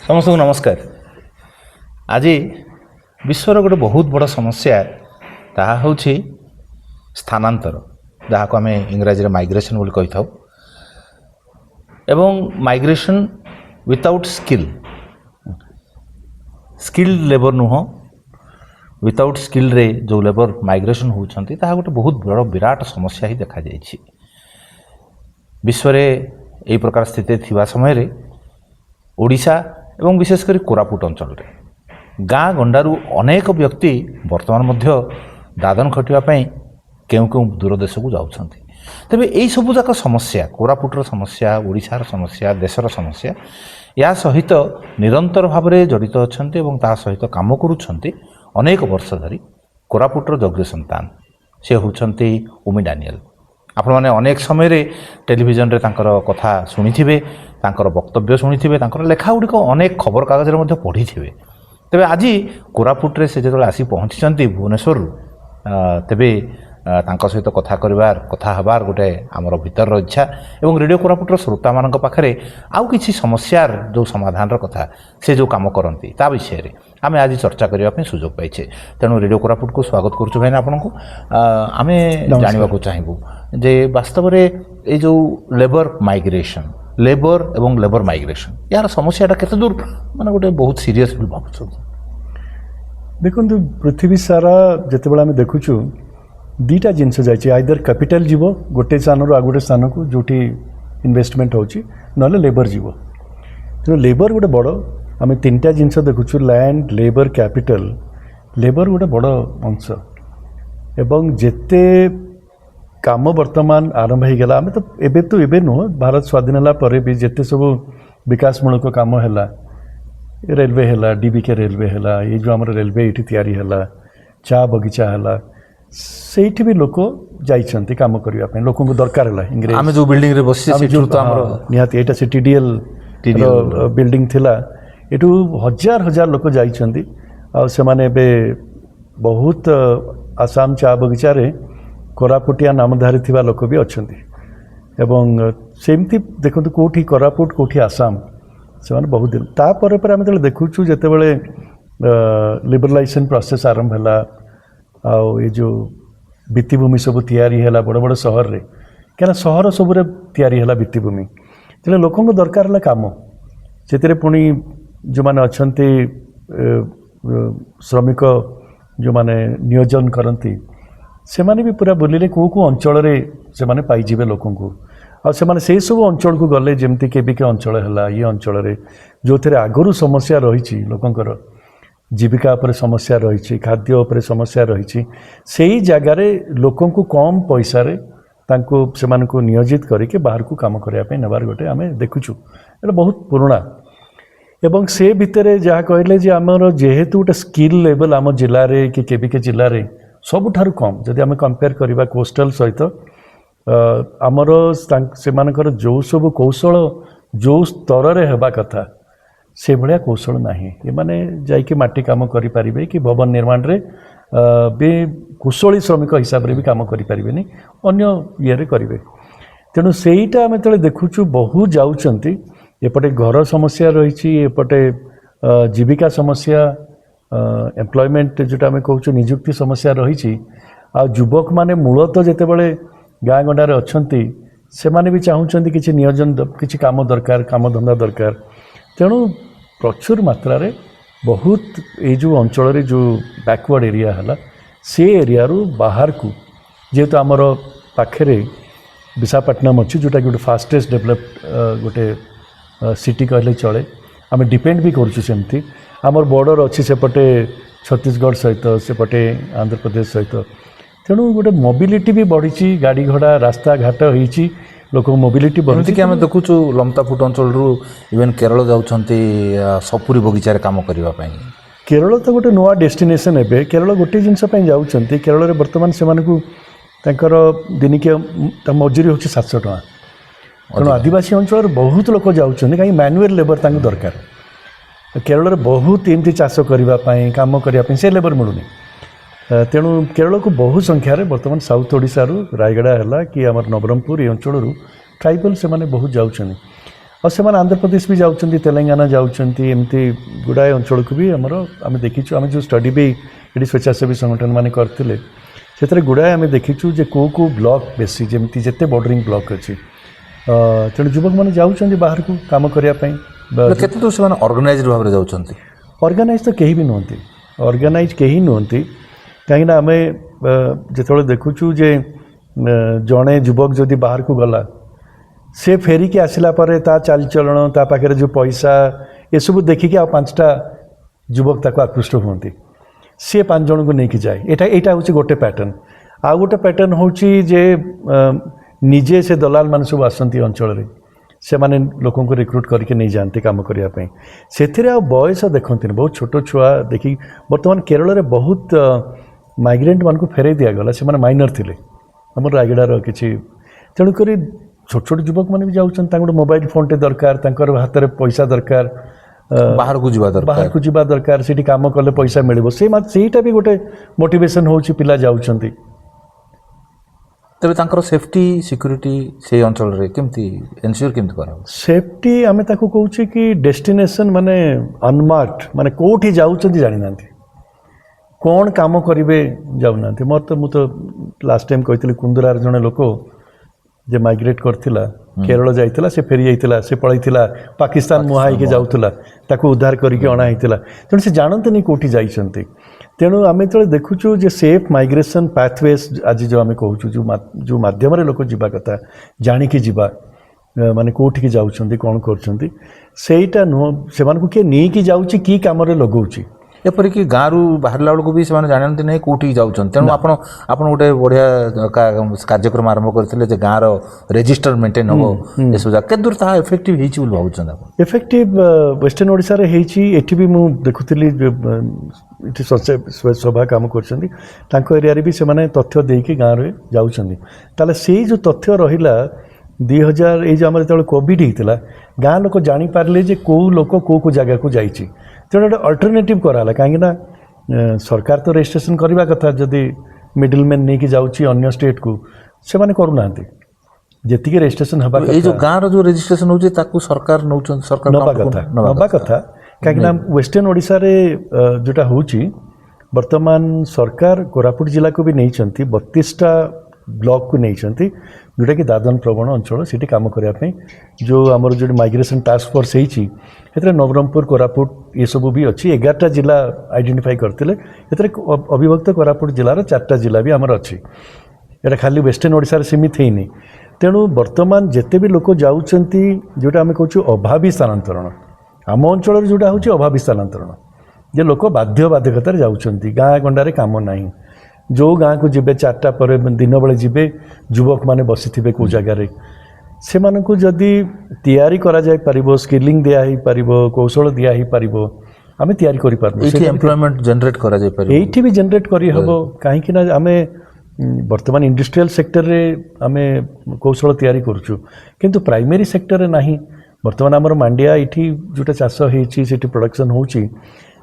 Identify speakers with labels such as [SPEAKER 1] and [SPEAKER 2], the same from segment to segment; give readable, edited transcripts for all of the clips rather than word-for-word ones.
[SPEAKER 1] समस्त को नमस्कार। आज विश्वर गोटे बहुत बड़ समस्या ताहा होछि स्थानांतर, जहाँ को आम इंग्राजी माइग्रेशन बोली कही थाउ। एवं माइग्रेशन विदाउट स्किल लेबर नुह, विदाउट स्किल रे जो लेबर माइग्रेशन होउछंती ताहा गोटे बहुत बड़ विराट समस्या ही देखा जाइछि। विश्व रे एई प्रकार स्थिति थिबा समय रे ओडिशा एवं विशेषकर कोरापुट अंचल रे गाँ गंडारू अनेक व्यक्ति वर्तमान मध्य दादन खटिया केउ केउ दूर देश को जाउछंती। तेबे एई सबु जाक समस्या, कोरापुटर समस्या, ओडिशार समस्या, देशर समस्या, या सहित निरंतर भाव में जड़ित अछंती एवं ता सहित काम करूछंती अनेक वर्ष धरी कोरापुटर योग्य संतान से होउछंती उमी डानियल। आपण माने अनेक समय रे टेलीविजन रे तांकर कथा सुनिथिबे, तांकर वक्तव्य सुनिथिबे, तांकर लेखा गुड़िक अनेक खबर कागज रे मध्ये पढ़िथिबे। तेबे आज कोरापुट रे से जेतले आसी पहुंचीचंती भुवनेश्वर, तेबे तांका सहित कथा करिवार कथा हबार गोटे आमर भीतर इच्छा एवं रेडियो कोरापुटर श्रोता मानक पाखरे आउ किछि समस्यार जो समाधान कथा से जो काम करती ता विषय रे आमे आज चर्चा करने सुजोग पाइछे। तेणु रेडियो कोरापुट को स्वागत करूछु भाई आपन को। आमे जानिबा को चाहिबू जे वास्तव रे ए जो लेबर माइग्रेशन, लेबर एवं लेबर माइग्रेशन यार समस्याटा केते दूर माने गोटे बहुत सीरियस बोल भाबुछु।
[SPEAKER 2] देखो पृथ्वी सारा जिते आम देखुचु दीटा जिनस जाइए, आइदर कैपिटल जीव गोटे स्थान रू आ गोटे स्थान को जोटी इन्वेस्टमेंट होची, नले लेबर जीव। तो लेबर गोटे बड़ आम तीनटा जिनस देखुचु, लैंड, लेबर, कैपिटल। लेबर गोटे बड़ अंश एवं जेते काम वर्तमान आरंभ हो गला। आम तो एबे नुह, भारत स्वाधीन होला परे भी जेते सब विकासमूलक काम है, रेलवे है, डीबीके रेलवे है, ये जो आम रेलवे ये तैयारी है, चा बगीचा है, सेठी भी लोक जाइछंती काम करिया पे, लोक को दरकार है। इंग्रेज
[SPEAKER 1] आमे जो बिल्डिंग रे बसी सेठु तो हमरो
[SPEAKER 2] निहाती एटा से टीडीएल बिल्डिंग थिला, एठू हजार हजार लोक जाइछंती। आ से माने बे बहुत आसाम चा बगीचा रे कोरापुटिया नामधारी थिबा लोक भी अछंती। एवं सेमती देखंतु कोठी कोरापुट कोठी आसाम से माने बहुत दिन ता परे परे आमे देखुछु जेते बेले लिबरलाइजेशन प्रोसेस आरंभ होला आउ ये जो भित्तिभूमि सब तैयारी है बड़ बड़ सहर रे, क्या सहर सब तैयारी है भित्तिभूमि, तेल लोक दरकार है काम से पुणी जो मैंने अच्छा श्रमिक जो मैंने नियोजन करती से माने भी पूरा बुलिले कौ कौ अंचल से माने पाइबे लोक को से सब अंचल को गले जमती केबिके अंचल है, ये अंचल जो थे आगुरी समस्या रही लोकंकर जीविका उपर समस्या रही, खाद्य उपर समस्या रही, से ही जगार लोकों को कम पैसा रे तांको सेमान को नियोजित करके बाहर को काम करने नेबार गोटे आम देखुचु। ये बहुत पुराना एवं से भितर जहाँ कहले जे आमर जेहेतु गोटे स्किल लेवल आम जिले में कि केबिके जिले में सबुठारु कम, जदि आम कंपेयर करवा कोस्टल सहित आमर सेमानकर जो सब कौशल जो स्तर में हेबा कथा से भाया कौशल नाही। ये माने जाइके माटी काम करि परिबे कि भवन निर्माण रे बे कुशली श्रमिक हिसाब रे भी काम करि परिबेनी, अन्य ये रे करिवे। तेणु सेईटा आमे तले देखुछु बहुत जाउचंती। एपटे घर समस्या रही, एपटे जीविका समस्या, एम्प्लॉयमेंट जोटा आमे कहूछु नियुक्ति समस्या रही। आ युवक माने मूलतः जेते बेले गाँ गंडारे अछंती से माने भी चाहूचंती किछि नियोजन किछि काम दरकार, काम धंदा दरकार। तेणु प्रचुर मात्रा रे बहुत ये जो अंचल जो बैकवर्ड एरिया है से एरिया रू बाहर को जेहेतु आमर पाखे विशाखापट्टनम अच्छी जोटा कि गोटे फास्टेस्ट डेभलप्ड गोटे सिटी कहले चले, आम डिपेंड भी करमती। आमर बॉर्डर अच्छी सेपटे छत्तीसगढ़ सहित सेपटे आंध्र प्रदेश सहित, तेणु गोटे मोबिलिटी भी बढ़ी, गाड़ी घोड़ा रास्ता घाट होती, लोक मोबिलिटी बढ़ी कि आम
[SPEAKER 1] देखुचु लमतापुट अंचल इवेन केरल जाउछंती सपुरी बगीचार काम करने।
[SPEAKER 2] केरल तो गोटे नुआ डेस्टिनेशन एबे, केरल गोटे जिनस जाउछंती। केरल रे वर्तमान से दिनिकिया मजूरी होची 700 टका। तेणु आदिवासी अंचल बहुत लोक जाउछंती कहीं मैनुअल लेबर तांको दरकार। केरल रे बहुत एमती चाष करने काम करने से लेबर मिलूनी। तेणु केरल को बहु संख्यार बर्तमान साउथ ओडिशा रायगड़ा है कि आम नवरंगपुर ये अंचल ट्राइबल से माने बहुत जाउछनी। और से आंध्र प्रदेश भी जाऊँच तेलंगाना जाऊँच एमती गुड़ाए अंचल को भी आम देखीचु आम जो स्टडी भी ये स्वेच्छासेवी संगठन मैंने करते से गुड़ाए आम देखीचु जे को ब्लॉक बेसी जमी जिते बॉर्डरिंग ब्लॉक अच्छी तेणु युवक मैंने जाऊँच बाहर को काम करने
[SPEAKER 1] केते से ऑर्गेनाइज्ड भाव में जाउछंती
[SPEAKER 2] ऑर्गेनाइज तो कहीं भी नुहति ऑर्गेनाइज कहीं नुहति कहीं आम जो देखुचु जे जड़े युवक जदि बाहर को गला से फेरिकी आसला परे ता चाल चलन ता पाखे जो पैसा ये सब देखिकी आ 5टा युवक ताको आकृष्ट होती सी 5 जन को लेकिन जाए यहाँ हूँ गोटे पैटर्न आ गोटे पैटर्न हूँ जे निजे से दलाल मान सब आसती अंचल से माने लोकों को रिक्रुट करके नहीं जाते काम करने से बयस देखते बहुत छोट छुआ देखी बर्तमान केरल में बहुत माइग्रेंट मान को फेरई दिगला से माइनर थे आम रायगड़ार कि तेणुक छोट छोट युवक मैंने भी जाऊँ मोबाइल फोन टे दरकार हाथ में पैसा दरकार
[SPEAKER 1] बाहर को
[SPEAKER 2] जीवा दरकार से काम कले पैसा मिल सेटा भी गोटे मोटिवेशन हो पिला जाऊँच
[SPEAKER 1] तेरे तांकर सेफ्टी सिक्योरिटी से अंचल रे केमती एनश्योर केमती करा
[SPEAKER 2] सेफ्टी आम ताको कहूँ कि डेस्टिनेशन माने अनमार्क्ड माने कोठी जाऊँच जानी ना कौन काम करेंगे जाऊना मोर तो मुझे लास्ट टाइम कही कुंदरार जड़े लोक जे माइग्रेट करथिला केरल जाइतिला से फेरी जाइतिला से पळैतिला पाकिस्तान मुहा होइके जाउतिला ताको उद्धार करके अणा होइतिला तेणु से जानते नहीं कोठी जाइछन्ति तेणु आम जो देखुचु जे सेफ माइग्रेशन पाथवेज आज जो आम कहूँ जो माध्यम लोक जीवा कथा जाणिकी जीवा माने कोठी जाउछन्ति कौन करछन्ति सेटा नुह सेमानकु के नीकी जाउछि की कामरे लगौछि
[SPEAKER 1] एपरिक गाँव बाहर बेलू भी से जानते नहीं कौटी जाऊँ तेणु आप गोटे बढ़िया कार्यक्रम आरंभ करते गाँव रेजिस्टर मेंटेन हम ये सब के दूर ता इफेक्टिव हो भावुँ
[SPEAKER 2] इफेक्टिव वेस्टर्न ओडिशा रे एठी भी मु देखुली सभा काम कर एरिया भी से तथ्य देकी गाँव में जाऊँ से जो तथ्य रहा 2000 ये आम जो कोविड होता गाँ लोक जापारे जे कौ लोक कौ जगह को जाइए तेणु गोटे अल्टरनेटिव कराला कहीं सरकार तो रजिस्ट्रेशन करने कथा जदि मिडिल मैन नहीं जाऊँगी अन्य स्टेट को से माने करूना जी रजिस्ट्रेशन हवा
[SPEAKER 1] जो गाँव जो रजिस्ट्रेशन होची ताकू सरकार नौ सरकार
[SPEAKER 2] नवा कथा कहीं वेस्टर्न ओडिशा रे जोटा होची वर्तमान सरकार कोरापुट जिला को भी नहीं 32टा ब्लॉक को नहीं जोटा कि दादन प्रवण अंचल से काम करने जो आमर जो माइग्रेशन टास्क फोर्स होती नवरंगपुर कोरापुट ये सब भी अच्छी 11टा जिला आइडेंटिफाई करते अविभक्त कोरापुट जिलार 4टा जिला भी आमर अच्छी यहाँ खाली वेस्टर्न ओडिशा सीमित है तेणु बर्तमान जिते भी लोक जाऊँच जोटा आम कहूँ अभावी स्थानांतरण आम अंचल जोटा हूँ अभावी स्थानांतरण जे लोक बाध्यबाधकतार जाऊँच गाँ गंडारे काम नहीं जो गाँ को जीवे 4टा पर दिन बेले जीवे युवक माने बसी थे कौ जगार से जदि तैयारी करा जाय परिबो स्किलिंग दिया ही परिबो कौशल दिया ही परिबो आमे तैयारी करि पारबो
[SPEAKER 1] एठी एम्प्लॉयमेंट जनरेट करा जाय परिबो
[SPEAKER 2] एठी भी जनरेट करी हबो काहे कि ना आमे वर्तमान इंडस्ट्रियल सेक्टर रे आमे कौशल तैयारी करछु किंतु प्राइमरी सेक्टर रे नाही वर्तमान हमर मांडिया एठी जोटा चाष हेछि सेठी प्रोडक्शन होछि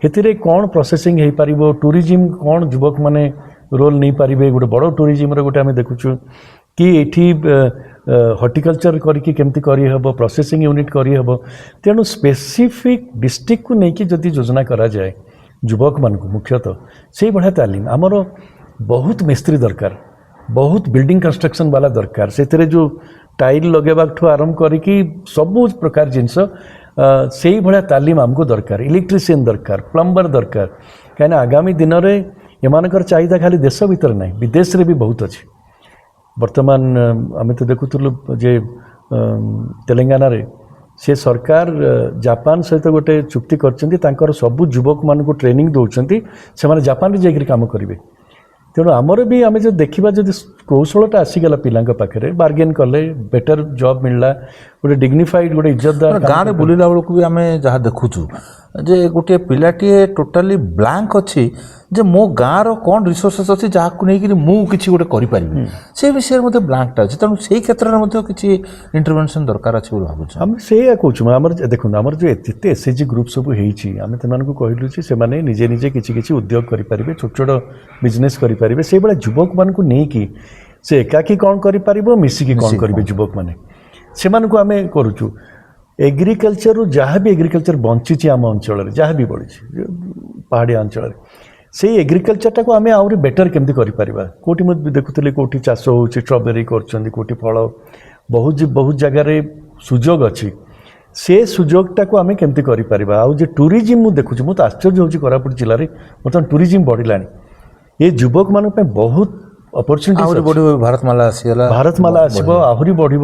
[SPEAKER 2] हेतिरे कोन प्रोसेसिंग हे परिबो टूरिज्म कोन युवक माने रोल नहीं पारे गोटे बड़ टूरिज्म गोटे आम देखुचु कि ये हॉर्टिकल्चर करके केमती करहब प्रोसेसिंग यूनिट करहब तेणु स्पेसिफिक डिस्ट्रिक्ट को लेकिन जदि योजना करा जाए युवक मान मुख्यतः से बढ़िया तालीम आमर बहुत मिस्त्री दरकार बहुत बिल्डिंग कंस्ट्रक्शन वाला दरकार से जो टाइल लगेबा ठू आरंभ करी सबू प्रकार जिनस से भाया तालीम आमको दरकार इलेक्ट्रीशियन दरकार प्लम्बर दरकार कहीं आगामी दिन में एमानकर चाहिदा खाली देश भीतर नहीं विदेश रे भी बहुत अच्छी वर्तमान आम तो देखुलु जे तेलंगाना रे से सरकार जापान सहित गोटे चुक्ति कर सबू युवक मान को ट्रेनिंग दौरान से जापान रे जाकर काम करेंगे तेणु आमर भी आम जो देखा जब कौशलटा आसीगला पिला पाखे बार्गेन कले बेटर जॉब मिलला गोटे डिग्निफाइड गोटे इज्जतदार
[SPEAKER 1] गाँव में बुलला बेलू भी आम जहाँ देखुचु जे गोटे पिलाटीए टोटाली ब्लांक अच्छी जे मो गाँव कौन रिसोर्सेस अच्छी जहाँ नहीं मु किसी गोटे करें से विषय में ब्लांकटा अच्छे तेणु से क्षेत्र में किसी इंटरवेंशन दरकार अच्छे भावुँ
[SPEAKER 2] आम से कहूँ आम देखो आम जो एत एसएचजी ग्रुप सब आम से कहलु से निजे निजे किसी उद्योग करेंगे छोट छोट बिजनेस करेंगे से भाया युवक मान को नहीं से एकाकी कौन कर मिसिकी कौन करेंगे युवक मैंने से आम करुचु एग्रीकल्चर जहाँ भी एग्रीकल्चर बंची आम अंचल जहाँ भी बढ़ी पहाड़िया अंचल से एग्रीकल्चरटा को आम आहरी बेटर केमती करें कौटी मुझे देखुली कौटी चाष हो स्ट्रॉबेरी कौटी फल बहुत बहुत जगार सुजोग अच्छी से सुजोगटा को आम केमती करें आउ जे टूरिज्म मुझे देखुची मुझे आश्चर्य होची कोरापुट जिले में बर्तमान टूरिज्म बढ़लानी ये युवक मान बहुत अपॉर्चुनिटी भारतमाला आसब आहरी बढ़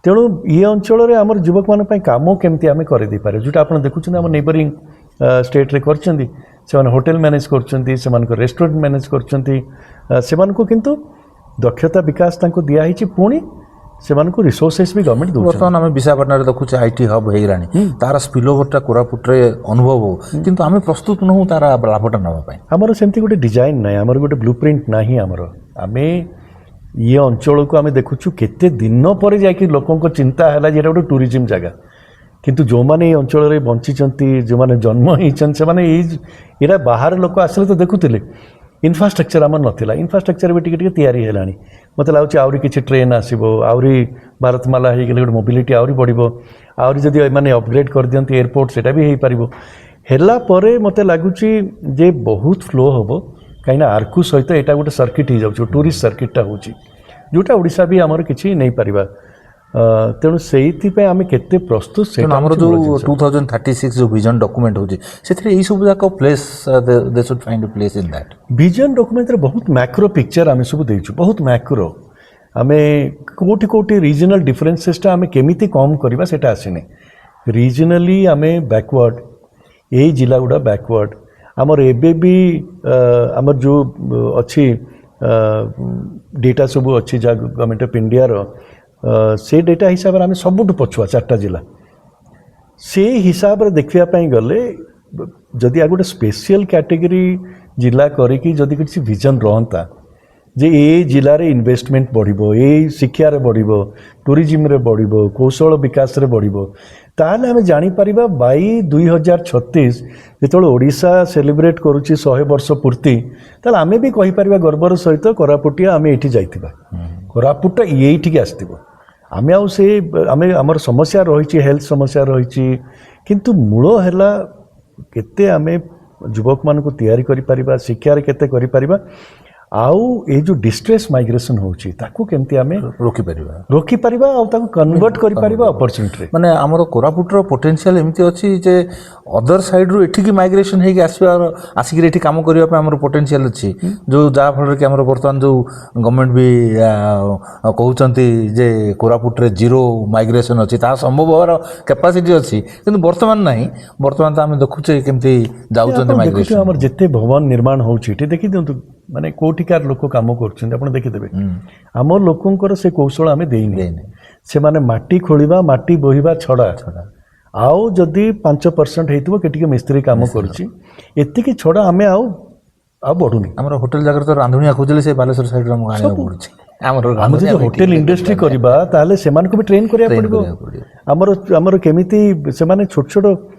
[SPEAKER 2] तेणु ये अंचल में आम युवक मान काम केमती आम कर जोटा आप देखुं आम नेबरिंग स्टेट रे करछंती से होटेल मैनेज करछंती से रेस्टोरेंट मैनेज करछंती से किंतु दक्षता विकास तांको दिया हिची पुणी से रिसोर्सेस भी गवर्नमेंट दो
[SPEAKER 1] बर्तमान आम विशाखापाटना देखुचे आईटी हब हो तार स्पिल ओवरटा कोरापुट्रे अनुभव हो किंतु आम प्रस्तुत नहूँ तार लाभटा नापी
[SPEAKER 2] आमर सेमती गोटे डिजाइन ना आमर गोटे ब्लू प्रिंट ना आमर आम ये अंचल को आम देखुचु केते दिन पर जाकि लोकों चिंता है जे गोटे टूरिज्म जगह किंतु जो मैंने ये अंचल में बंची जो मैंने जन्म होता बाहर लोक आसले तो देखुले इनफ्रास्ट्रक्चर आम नाला इनफ्रास्ट्रक्चर भी टी है मत लगुच आहरी किसी ट्रेन आसो आहरी भारतमाला हो गले गोटे मोबिलिटी आहरी बढ़ो आहरी जदि मैंने अपग्रेड कर दिखती एयरपोर्ट से भी हो पार मत लगुच जे बहुत फ्लो हम कहीं आर्कू सहित यहाँ गोटे सर्किट हो जाऊँ टूरिस्ट सर्किटा हो जोटा ओडिशा भी आमर किसी नहीं पारिबा तेणु से आम केते प्रस्तुत से
[SPEAKER 1] जो 2036 जो विजन डॉक्यूमेंट होची सेथरे एई सब जाक place they should find a place in that
[SPEAKER 2] vision document रे बहुत मैक्रो पिक्चर आम सब देइछु बहुत मैक्रो आमे कोटी कोटी रीजनल डिफरेंसेसटा आमे केमिति कम करबा सेटा आसीने रीजनली आमे बैकवर्ड ए जिला गुडा बैकवर्ड आमर एबे भी आमर जो अच्छी डेटा सब अच्छी जा गवर्नमेंट ऑफ इंडिया रो से डेटा हिसाब से आम सबुठ पछुआ 4टा जिला से हिसाब से देखापी गले जदि आ गोटे स्पेशल कैटेगरी जिला करिकी जदि किसी विजन रहता जे ए जिले में इन्वेस्टमेंट बढ़ो ए शिक्षार बढ़ो टूरिज्म रे बढ़ो कौशल विकास रे बढ़ो ताहले आम जापर बाई 2036 जो ओडिशा सेलिब्रेट करुच्ची 100 वर्ष पूर्ति ताल आम भी कहीपर गर्वर सहित कोरापुटिया आम ये जाइथिबा कोरापुटा ये आसथिबो आम आउ से आम आमर समस्या रही हेल्थ समस्या रही किंतु मूल है केते आम युवक मान को तैयारी करिपरिबा शिक्षा केते करिपरिबा आउ ये जो डिस्ट्रेस माइग्रेशन होची ताकू केमती आमे रोकी परिबा आउ ताकू कन्वर्ट करि परिबा अपॉर्चुनिटी
[SPEAKER 1] माने हमर कोरापुटर पोटेंशियल एमती अछि जे अदर साइड रो एठी की माइग्रेशन हे आसबार आसिक एठी काम करिया पे हमर पोटेंशियल अछि जो जा फल के हमर वर्तमान जो गवर्नमेंट भी कहउचंती जे कोरापुटरे जीरो माइग्रेशन अछि ता संभव होर कैपेसिटी अछि किंतु वर्तमान नाही वर्तमान त हम देखुचे केमती जाउचंती माइग्रेशन
[SPEAKER 2] हमर जत्ते भवन निर्माण होउची एठी देखि दियंतु माने कोटिकार लोक काम कर देखिदेवे आम लोकंर से कौशल आम देने से माने माटी खोलिबा माटी बोहिबा छड़ा आउ जदि 5% हेतु के मिस्त्री काम करुच्ची छड़ा आम आउ बढ़ुनी
[SPEAKER 1] आम होटेल जगह तो रांधुनिया खोजले से बालेश्वर साइड रे
[SPEAKER 2] आम जो होटेल इंडस्ट्री करबा ताले सेमान को भी ट्रेन करिया पड़िबो आमर केमिति से माने छोट छोट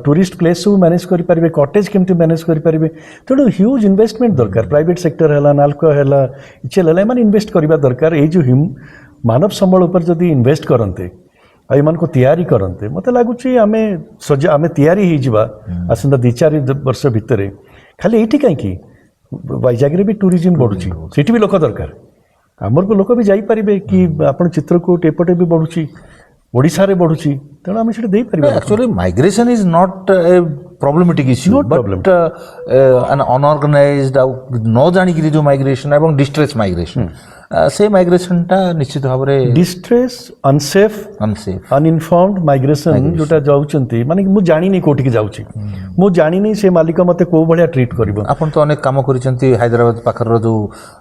[SPEAKER 2] टूरिस्ट प्लेस सब मैनेज करें कटेज केमती मैनेज करें तेणु ह्यूज इन्वेस्टमेंट दरकार प्राइवेट सेक्टर है नाल्को है इचेल है मैंने इन्वेस्ट करवा दरकार ये जो मानव संबल उपर जदि इन्वेस्ट करते आम को तैयारी करते मत लगुच आम आम तैयारी आसंता 2-4 वर्ष भितर खाली ये कहीं वैजाग भी टूरिज्म बढ़ुची से भी लोक दरकार आमर को लोक भी जापरें कि आप चित्रकूट एपटे भी बढ़ुची ओडिशा रे बढ़ुची तेणु आम से
[SPEAKER 1] actually migration is not a problematic issue but an unorganized न जानिक जो माइग्रेशन एवं डिस्ट्रेस माइग्रेशन से माइग्रेशन टा निश्चित भाव में
[SPEAKER 2] डिस्ट्रेस अनसेफ अनइनफॉर्म्ड माइग्रेशन जोटा जाउचंती माने मु जानिनी कोठी के जाउची मु जानिनी से मालिक मते को भलिया ट्रीट करबो
[SPEAKER 1] आपन तो अनेक काम करिसंती हैदराबाद पाखर जो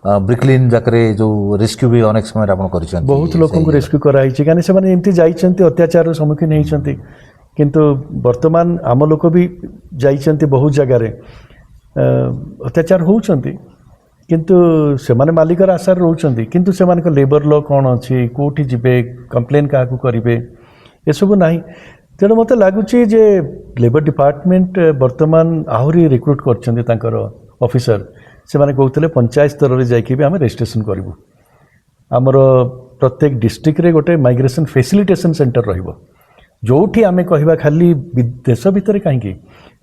[SPEAKER 1] ब्रिकलिन जाकरे जो रेस्क्यू भी अनेक समय आपन करिसंती
[SPEAKER 2] बहुत लोगों को रेस्क्यू कराई छी काने से माने एमती जाइचंती अत्याचार सम्मुखीन हेइचंती किंतु वर्तमान आम लोक भी जाइचंती बहुत जगह रे अत्याचार होउचंती किंतु से माने मालिकर आशार रोचंती किंतु से माने लेबर लॉ कौन अच्छी कोठी जिबे कंप्लेन क्या करेंगे ये सब नहीं तेणु मत लगुच जे लेबर डिपार्टमेंट वर्तमान आहरी रिक्रुट कर ऑफिसर से माने कहते पंचायत स्तर में जाकि आम रजिस्ट्रेशन करूँ आमर प्रत्येक डिस्ट्रिक्ट रे गोटे माइग्रेशन फैसिलिटेशन सेंटर रहिबो जोठी आमे कहवा खाली देश भितर कहीं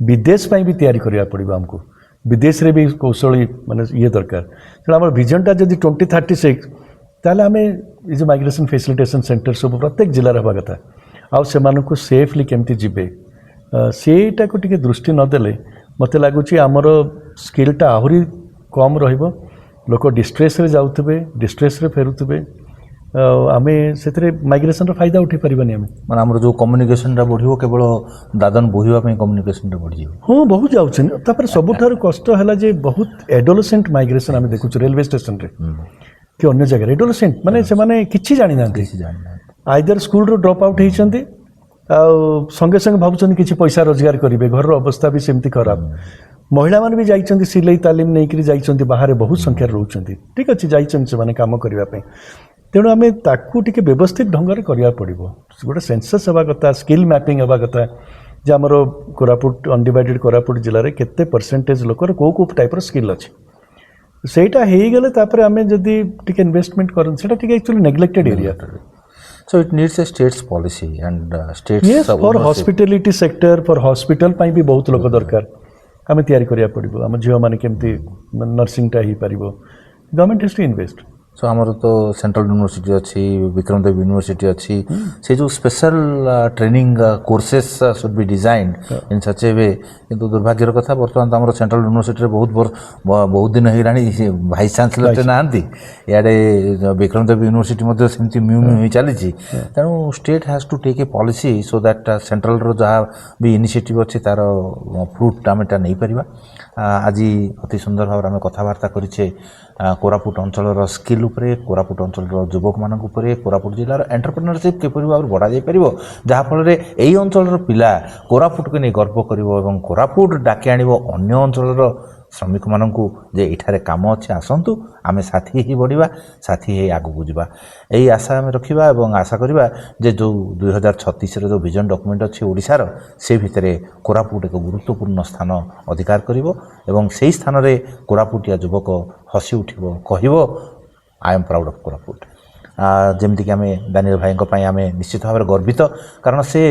[SPEAKER 2] विदेश भी तैयारी करिया पड़िबो हमको विदेश रे भी कौशली माने ये दरकार तेणु आम विजनटा जब 2036 ताले आमे ये जो माइग्रेशन फैसिलिटेशन सेंटर सब प्रत्येक जिले हवा कथा आउ से सेफली केमती जीवे सेटा को टिके दृष्टि नदेले मते लागुची आमर स्किलटा आहुरी कम रहिबो लोक डिस्ट्रेस रे जाउथबे डिस्ट्रेस रे फेरुथबे आमे सेतरे माइग्रेशन रो फायदा उठी परिबानी आमे
[SPEAKER 1] माने हमर जो कम्युनिकेशन रा बढ़िबो केवल दादन बोहिबा पे कम्युनिकेशन रा बढ़ी जाय
[SPEAKER 2] हां बहुत जाउछन तापर सबुठार कष्ट हला जे बहुत एडोलेसेंट माइग्रेशन आमे देखुछ रेलवे स्टेशन रे कि अन्य जगह एडोलेसेंट माने से माने किछि जानि नांती आइदर स्कूल रो ड्रॉप आउट हेइछंती आ संगे संगे भाबुछन किछि पैसा रोजगार करिवे घर रो अवस्था भी सेमती खराब महिला माने भी जाइछंती सिलाई तालीम नै करी जाइछंती बाहर बहुत संख्या रहउछंती ठीक अछि जाइछन से माने काम करिवा पे तेणु आम ताकू टिके व्यवस्थित ढंग से करिया पड़िबो गोटे सेंसस हवा कथा स्किल मैपिंग हवा कथा जे हमर कोरापुट अनडिवाइडेड कोरापुट जिले में केते परसेंटेज लोकर को टाइप स्किल अच्छी सेटा हेई गले तापर आमे जदी टिके इन्वेस्टमेंट करन सेटा टिके actually neglected area
[SPEAKER 1] so it needs a state's policy and states
[SPEAKER 2] yes for hospitality sector for hospital पाई भी बहुत लोक दरकार आमे तैयारी करिया पड़िबो हम जियो माने केमती नर्सिंग टा ही परिबो government has to invest
[SPEAKER 1] so हमर तो सेंट्रल यूनिवर्सिटी अच्छी विक्रमदेव यूनिवर्सिटी अच्छी से जो special training courses should be designed in such a way किंतु दुर्भाग्यर कथा वर्तमान तो हमर सेंट्रल यूनिवर्सिटी रे बहुत दिन हेलाणी वाइस चांसलर नांती याडे विक्रमदेव यूनिवर्सिटी मध्ये सेमती म्यू म्यू चली तेणु state has to take a policy so that central रो जहाँ भी इनिशिएटिव अच्छी तार फ्रूट आम एटा नहीं परिबा आज अति सुंदर भाव आम कथबार्ता करिछे कोरापुट अंचल स्किल उपरे कोरापुट अंचल युवक मान कोरापुट जिलार एंटरप्रेन्योरशिप किपरि भाव बढ़ा जाई परिबो जहाँ फल एई अंचल पिला कोरापुट को नहीं गर्व करिवो एवं कोरापुट डाके आनिबो अन्य अंचल श्रमिक मानू जे इठारे काम अच्छे आसतु आमे साथी ही बढ़िबा साथी ही आगू जावा यही आशा आम रखा और आशा करवा जे जो 2036 जो विजन डॉक्यूमेंट अच्छी ओडिशार से भितर कोरापुट एक गुरुत्वपूर्ण स्थान अधिकार करिवो एवं से स्थान रे कोरापुटिया युवक हसी उठिबो कहिबो I am proud of Koraput जमती कि आम दानियल भाई आम निश्चित भाव गर्वित कारण से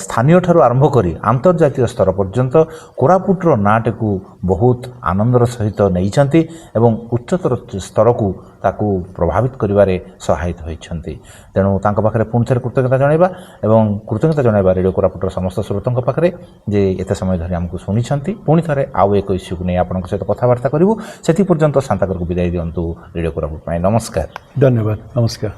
[SPEAKER 1] स्थानीय ठारू आरंभ करी आंतर्जातीय स्तर पर्यंत कोरापुटर नाटे को बहुत आनंदर सहित नहीं एवं उच्चतर स्तर को ताकू प्रभावित करिवारे सहायता होइछंती तेणु तांका पाखरे पुणी थे कृतज्ञता जणाइबा एवं कृतज्ञता जणाइबा रेडियो कोरापुटर समस्त श्रोतों पाखरे जे एते समय धरि हमको सुनिछंती पुणी थरे आउ एक इश्यू को नहीं आपनक सहित कथबार्ता करिवु सेति पर्यंत शांताकर को विदाय दियंतु रेडियो कोरापुट पाई नमस्कार
[SPEAKER 2] धन्यवाद नमस्कार।